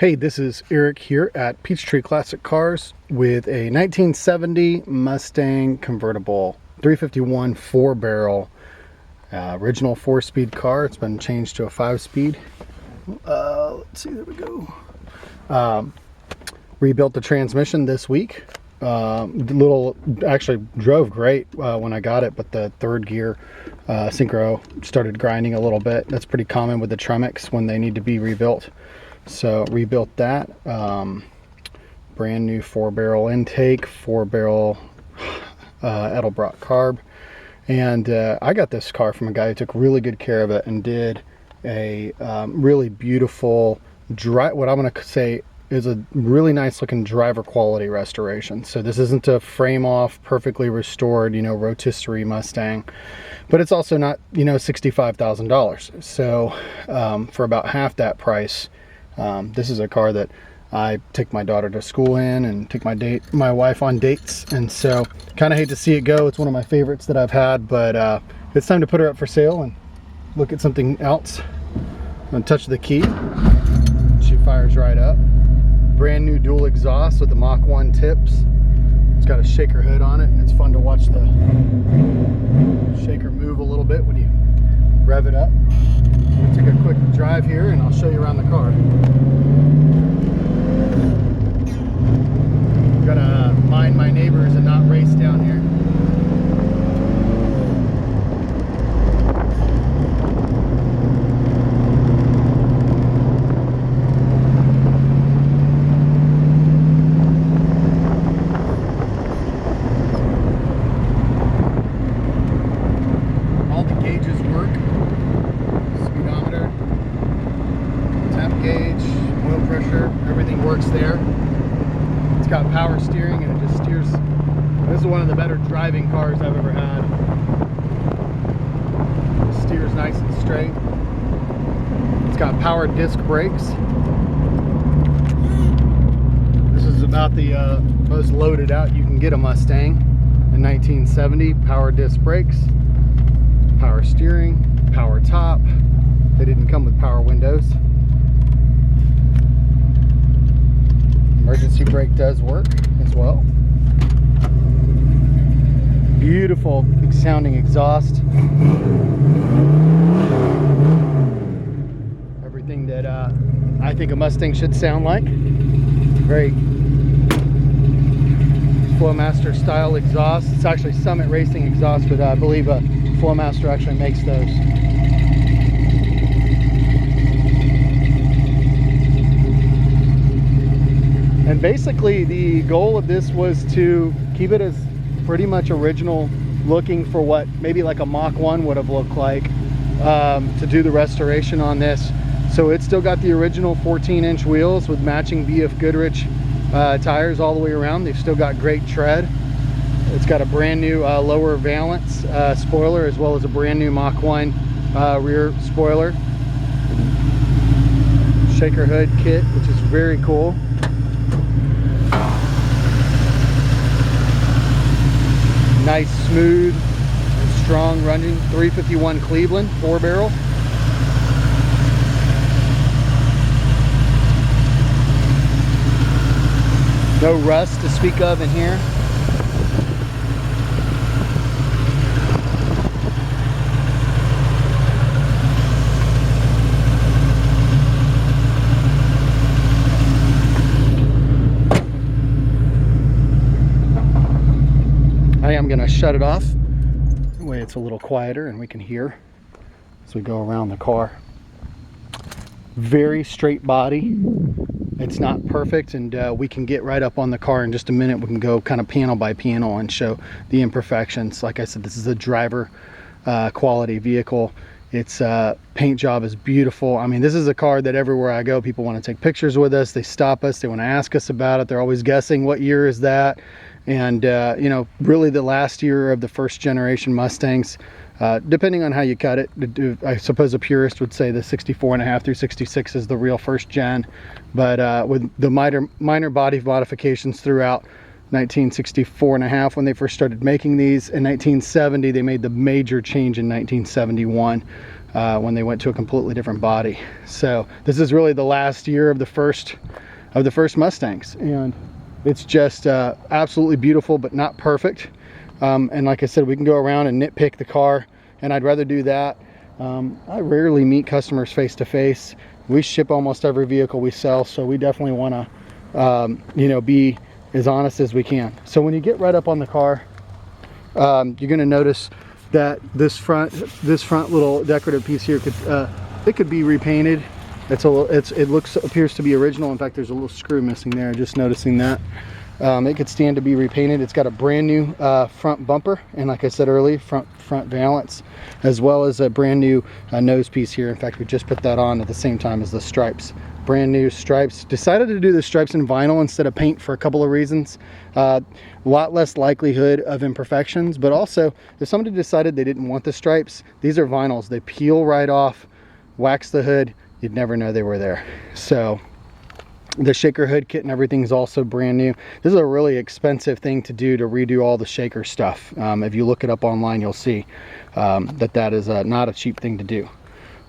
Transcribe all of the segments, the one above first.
Hey, this is Eric here at Peachtree Classic Cars with a 1970 Mustang Convertible 351 4-barrel original 4-speed car. It's been changed to a 5-speed. Let's see, there we go. Rebuilt the transmission this week. Actually drove great when I got it, but the third gear synchro started grinding a little bit. That's pretty common with the Tremix when they need to be rebuilt. So rebuilt that. Brand new 4-barrel intake, 4-barrel Edelbrock carb. And I got this car from a guy who took really good care of it and did a really beautiful what I'm going to say is a really nice looking driver quality restoration. So this isn't a frame off, perfectly restored, rotisserie Mustang, but it's also not, $65,000. So for about half that price, this is a car that I take my daughter to school in and take my wife on dates. And so kind of hate to see it go. It's one of my favorites that I've had, but it's time to put her up for sale and look at something else. I'm gonna touch the key. She fires right up. Brand new dual exhaust with the Mach 1 tips. It's got a shaker hood on it, and it's fun to watch the shaker move a little bit when you rev it up. We'll take a quick drive here and I'll show you around the car. Gotta mind my neighbors and not race down here. Everything works there. It's got power steering and it just steers. This is one of the better driving cars I've ever had. It steers nice and straight. It's got power disc brakes. This is about the most loaded out you can get a Mustang in 1970. Power disc brakes, power steering, power top. They didn't come with power windows. Emergency brake does work as well. Beautiful sounding exhaust. Everything that I think a Mustang should sound like. Very Flowmaster style exhaust. It's actually Summit Racing exhaust, but I believe Flowmaster actually makes those. And basically the goal of this was to keep it as pretty much original looking for what maybe like a Mach 1 would have looked like to do the restoration on this. So it's still got the original 14-inch wheels with matching BF Goodrich tires all the way around. They've still got great tread. It's got a brand new lower valance spoiler, as well as a brand new Mach 1 rear spoiler. Shaker hood kit, which is very cool. Nice, smooth, and strong running 351 Cleveland 4-barrel. No rust to speak of in here. I'm going to shut it off. That way it's a little quieter and we can hear as we go around the car. Very straight body. It's not perfect, and we can get right up on the car in just a minute. We can go kind of panel by panel and show the imperfections. Like I said, this is a driver quality vehicle. Its paint job is beautiful. I mean, this is a car that everywhere I go, people want to take pictures with us. They stop us. They want to ask us about it. They're always guessing what year is that. And really the last year of the first generation Mustangs, depending on how you cut it. I suppose a purist would say the 64.5 through 66 is the real first gen, but with the minor body modifications throughout 1964.5 when they first started making these. In 1970 they made the major change in 1971. when they went to a completely different body. So this is really the last year of the first Mustangs, and it's just absolutely beautiful, but not perfect. And like I said, we can go around and nitpick the car, and I'd rather do that. I rarely meet customers face to face. We ship almost every vehicle we sell, so we definitely want to you know, be as honest as we can. So when you get right up on the car, you're going to notice that this front little decorative piece here could be repainted. It appears to be original. In fact, there's a little screw missing there. Just noticing that. It could stand to be repainted. It's got a brand new front bumper, and like I said earlier, front valance, as well as a brand new nose piece here. In fact, we just put that on at the same time as the stripes. Brand new stripes. Decided to do the stripes in vinyl instead of paint for a couple of reasons. A lot less likelihood of imperfections, but also if somebody decided they didn't want the stripes, these are vinyls. They peel right off, wax the hood, you'd never know they were there. So the shaker hood kit and everything is also brand new. This is a really expensive thing to do, to redo all the shaker stuff. If you look it up online, you'll see that is not a cheap thing to do.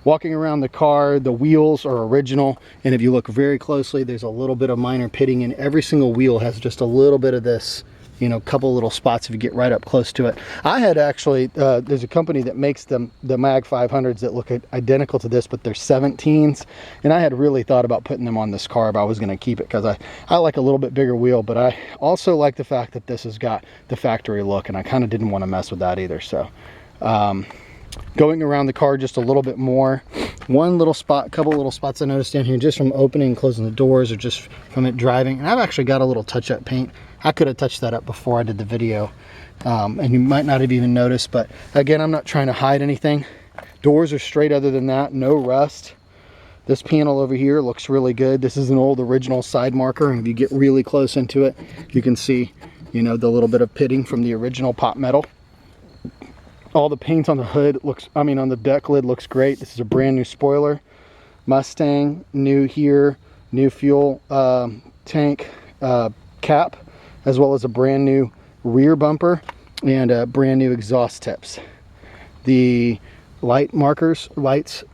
Walking around the car, the wheels are original, and if you look very closely, there's a little bit of minor pitting, and every single wheel has just a little bit of this, you know, couple little spots if you get right up close to it. I had actually, there's a company that makes the Mag 500s that look identical to this, but they're 17s, and I had really thought about putting them on this car if I was going to keep it, because I like a little bit bigger wheel, but I also like the fact that this has got the factory look, and I kind of didn't want to mess with that either. So going around the car just a little bit more, one little spot, couple little spots I noticed down here just from opening and closing the doors, or just from it driving, and I've actually got a little touch-up paint. I could have touched that up before I did the video, and you might not have even noticed, but again, I'm not trying to hide anything. Doors are straight other than that, no rust. This panel over here looks really good. This is an old original side marker, and if you get really close into it, you can see, you know, the little bit of pitting from the original pot metal. All the paint on the hood on the deck lid looks great. This is a brand new spoiler. Mustang, new here, new fuel tank cap, as well as a brand new rear bumper and brand new exhaust tips. The lights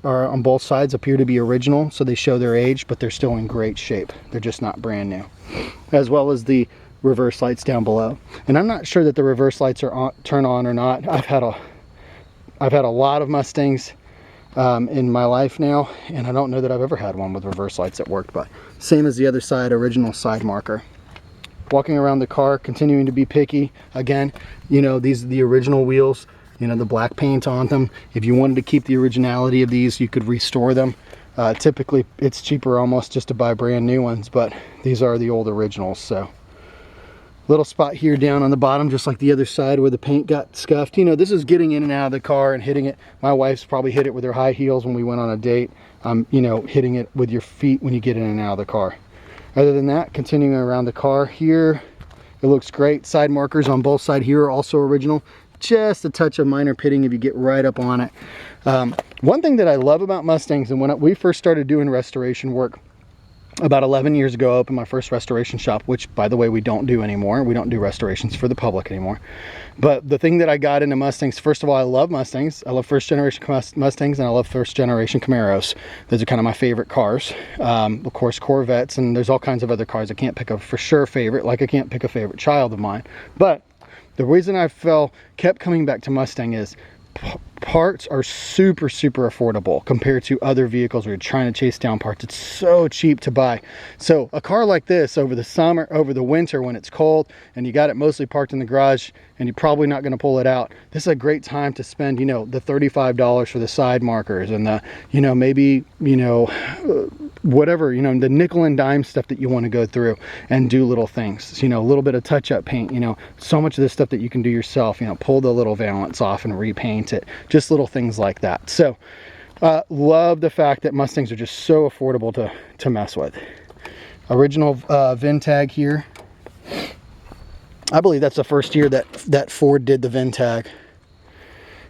are on both sides, appear to be original, so they show their age, but they're still in great shape. They're just not brand new. As well as the reverse lights down below. And I'm not sure that the reverse lights are turn on or not. I've had a lot of Mustangs in my life now, and I don't know that I've ever had one with reverse lights that worked, but same as the other side, original side marker. Walking around the car, continuing to be picky. Again, you know, these are the original wheels, you know, the black paint on them. If you wanted to keep the originality of these, you could restore them. Typically, it's cheaper almost just to buy brand new ones, but these are the old originals. So little spot here down on the bottom, just like the other side where the paint got scuffed. You know, this is getting in and out of the car and hitting it. My wife's probably hit it with her high heels when we went on a date. You know, hitting it with your feet when you get in and out of the car. Other than that, continuing around the car here, it looks great. Side markers on both sides here are also original. Just a touch of minor pitting if you get right up on it. One thing that I love about Mustangs, and when we first started doing restoration work about 11 years ago, I opened my first restoration shop, which, by the way, we don't do anymore. We don't do restorations for the public anymore. But the thing that I got into Mustangs, first of all, I love Mustangs. I love first generation Mustangs, and I love first generation Camaros. Those are kind of my favorite cars. Of course, Corvettes, and there's all kinds of other cars. I can't pick a for sure favorite, like I can't pick a favorite child of mine. But the reason I kept coming back to Mustang is parts are super affordable compared to other vehicles where you're trying to chase down parts. It's so cheap to buy. So a car like this over the winter when it's cold and you got it mostly parked in the garage and you're probably not going to pull it out, this is a great time to spend, you know, the $35 for the side markers and the, you know, maybe, you know, whatever, you know, the nickel and dime stuff that you want to go through and do little things, you know, a little bit of touch-up paint, you know, so much of this stuff that you can do yourself, you know, pull the little valance off and repaint it, just little things like that. So love the fact that Mustangs are just so affordable to mess with. Original VIN tag here. I believe that's the first year that Ford did the VIN tag.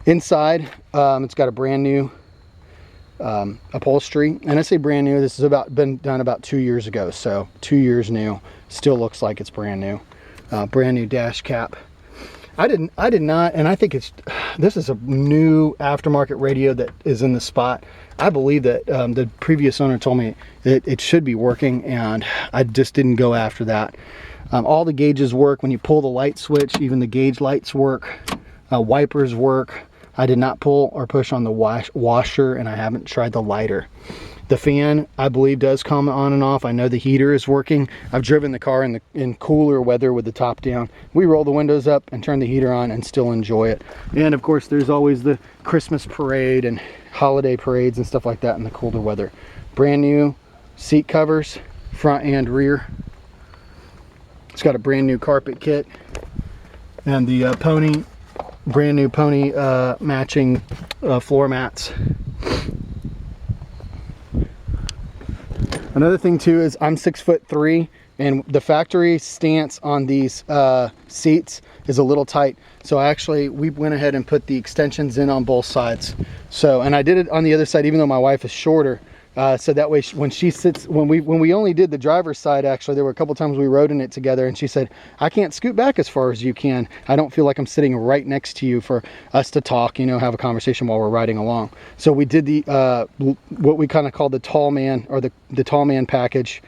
Inside, it's got a brand new upholstery, and I say brand new, this has been done about 2 years ago, so 2 years new. Still looks like it's brand new. Brand new dash cap. I did not, and I think this is a new aftermarket radio that is in the spot. I believe that the previous owner told me it should be working, and I just didn't go after that. All the gauges work when you pull the light switch. Even the gauge lights work. Wipers work. I did not pull or push on the washer, and I haven't tried the lighter. The fan, I believe, does come on and off. I know the heater is working. I've driven the car in cooler weather with the top down. We roll the windows up and turn the heater on and still enjoy it. And of course, there's always the Christmas parade and holiday parades and stuff like that in the colder weather. Brand new seat covers, front and rear. It's got a brand new carpet kit, and the brand new pony matching floor mats. Another thing too is I'm 6'3", and the factory stance on these seats is a little tight. So we went ahead and put the extensions in on both sides. So, and I did it on the other side, even though my wife is shorter. So that way, when she sits, when we only did the driver's side, actually, there were a couple times we rode in it together, and she said, "I can't scoot back as far as you can. I don't feel like I'm sitting right next to you for us to talk, you know, have a conversation while we're riding along." So we did the what we kind of call the tall man, or the tall man package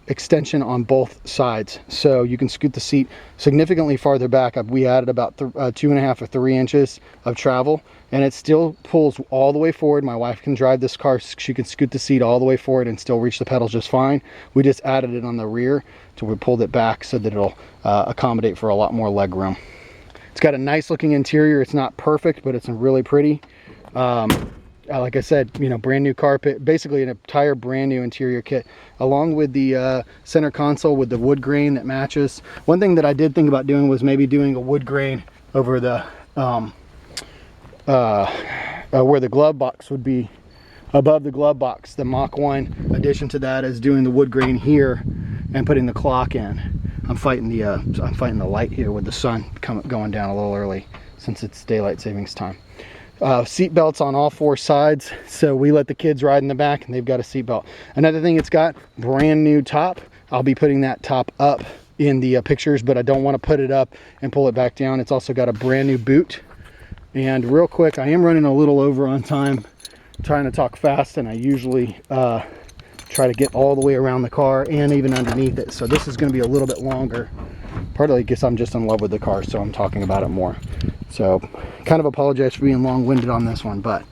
extension on both sides, so you can scoot the seat significantly farther back. We added about 2.5 or 3 inches of travel, and it still pulls all the way forward. My wife can drive this car. She can scoot the seat all the way forward and still reach the pedals just fine. We just added it on the rear, so we pulled it back so that it'll accommodate for a lot more leg room. It's got a nice looking interior. It's not perfect, but it's really pretty. Like I said, you know, brand new carpet, basically an entire brand new interior kit, along with the center console with the wood grain that matches. One thing that I did think about doing was maybe doing a wood grain over the where the glove box would be, above the glove box. The Mach 1 addition to that is doing the wood grain here and putting the clock in. I'm fighting the light here with the sun going down a little early since it's daylight savings time. Seat belts on all 4 sides, so we let the kids ride in the back and they've got a seat belt. Another thing, it's got brand new top. I'll be putting that top up in the pictures, but I don't want to put it up and pull it back down. It's also got a brand new boot. And real quick, I am running a little over on time, trying to talk fast, and I usually try to get all the way around the car and even underneath it. So this is going to be a little bit longer. Partly because I'm just in love with the car, so I'm talking about it more. So kind of apologize for being long-winded on this one, but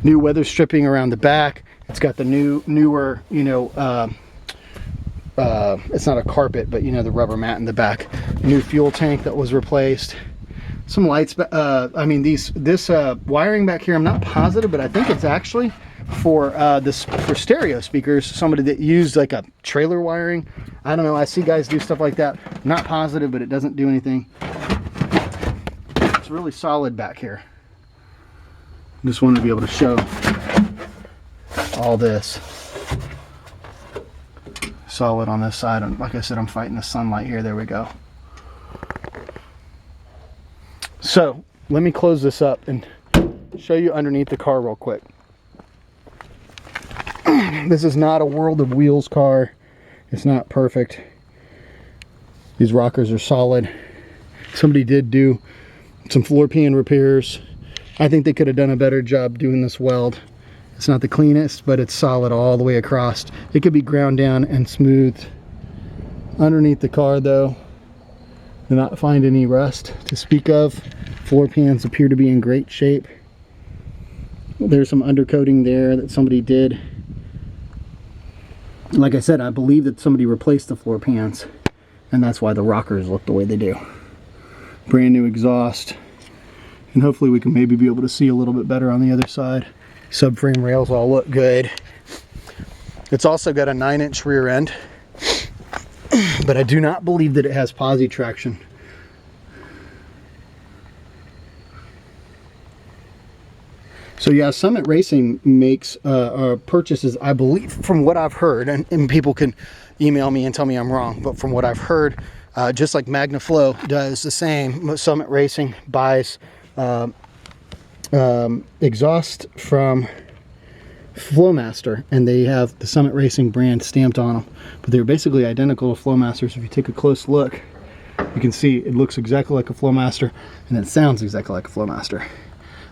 new weather stripping around the back. It's got the newer, you know, it's not a carpet, but you know, the rubber mat in the back. New fuel tank that was replaced. Some lights, I mean, this wiring back here, I'm not positive, but I think it's actually for for stereo speakers. Somebody that used like a trailer wiring. I don't know, I see guys do stuff like that. I'm not positive, but it doesn't do anything. It's really solid back here. Just wanted to be able to show all this. Solid on this side, and like I said, I'm fighting the sunlight here. There we go. So let me close this up and show you underneath the car real quick. This is not a World of Wheels car. It's not perfect. These rockers are solid. Somebody did do some floor pan repairs. I think they could have done a better job doing this weld. It's not the cleanest, but it's solid all the way across. It could be ground down and smoothed. Underneath the car though, do not find any rust to speak of. Floor pans appear to be in great shape. There's some undercoating there that somebody did. Like I said, I believe that somebody replaced the floor pans, and that's why the rockers look the way they do. Brand new exhaust, and hopefully we can maybe be able to see a little bit better on the other side. Subframe rails all look good. It's also got a 9-inch rear end, but I do not believe that it has posi traction. So yeah, Summit Racing makes purchases, I believe, from what I've heard, and people can email me and tell me I'm wrong, but from what I've heard, just like MagnaFlow does the same, Summit Racing buys exhaust from Flowmaster, and they have the Summit Racing brand stamped on them, but they're basically identical to Flowmasters. If you take a close look, You can see it looks exactly like a Flowmaster, and it sounds exactly like a Flowmaster.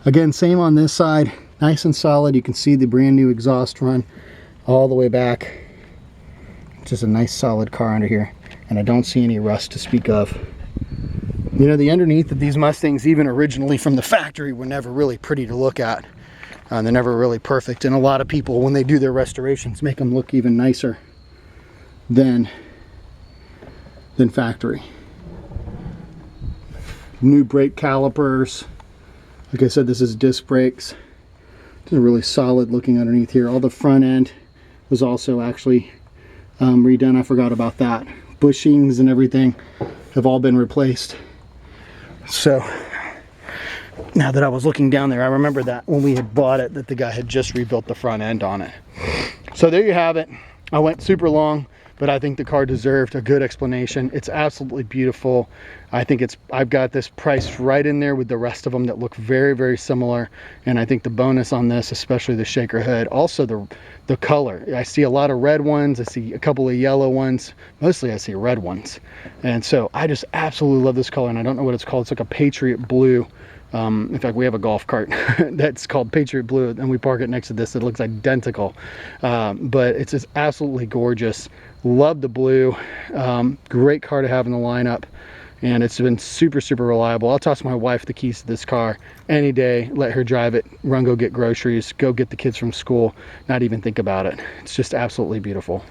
Again, same on this side, nice and solid. You can see the brand new exhaust run all the way back. Just a nice solid car under here, and I don't see any rust to speak of. You know, the underneath of these Mustangs, even originally from the factory, were never really pretty to look at. They're never really perfect, and a lot of people, when they do their restorations, make them look even nicer than factory. New brake calipers. Like I said, this is disc brakes. This is really solid looking underneath here. All the front end was also actually redone. I forgot about that. Bushings and everything have all been replaced. So now that I was looking down there, I remember that when we had bought it, that the guy had just rebuilt the front end on it. So there you have it. I went super long, but I think the car deserved a good explanation. It's absolutely beautiful. I think I've got this priced right in there with the rest of them that look very, very similar. And I think the bonus on this, especially the shaker hood, also the color. I see a lot of red ones. I see a couple of yellow ones. Mostly I see red ones. And so I just absolutely love this color, and I don't know what it's called. It's like a Patriot Blue. In fact, we have a golf cart that's called Patriot Blue, and we park it next to this. It looks identical, but it's just absolutely gorgeous. Love the blue. Great car to have in the lineup, and it's been super, super reliable. I'll toss my wife the keys to this car any day, let her drive it, run, go get groceries, go get the kids from school, not even think about it. It's just absolutely beautiful.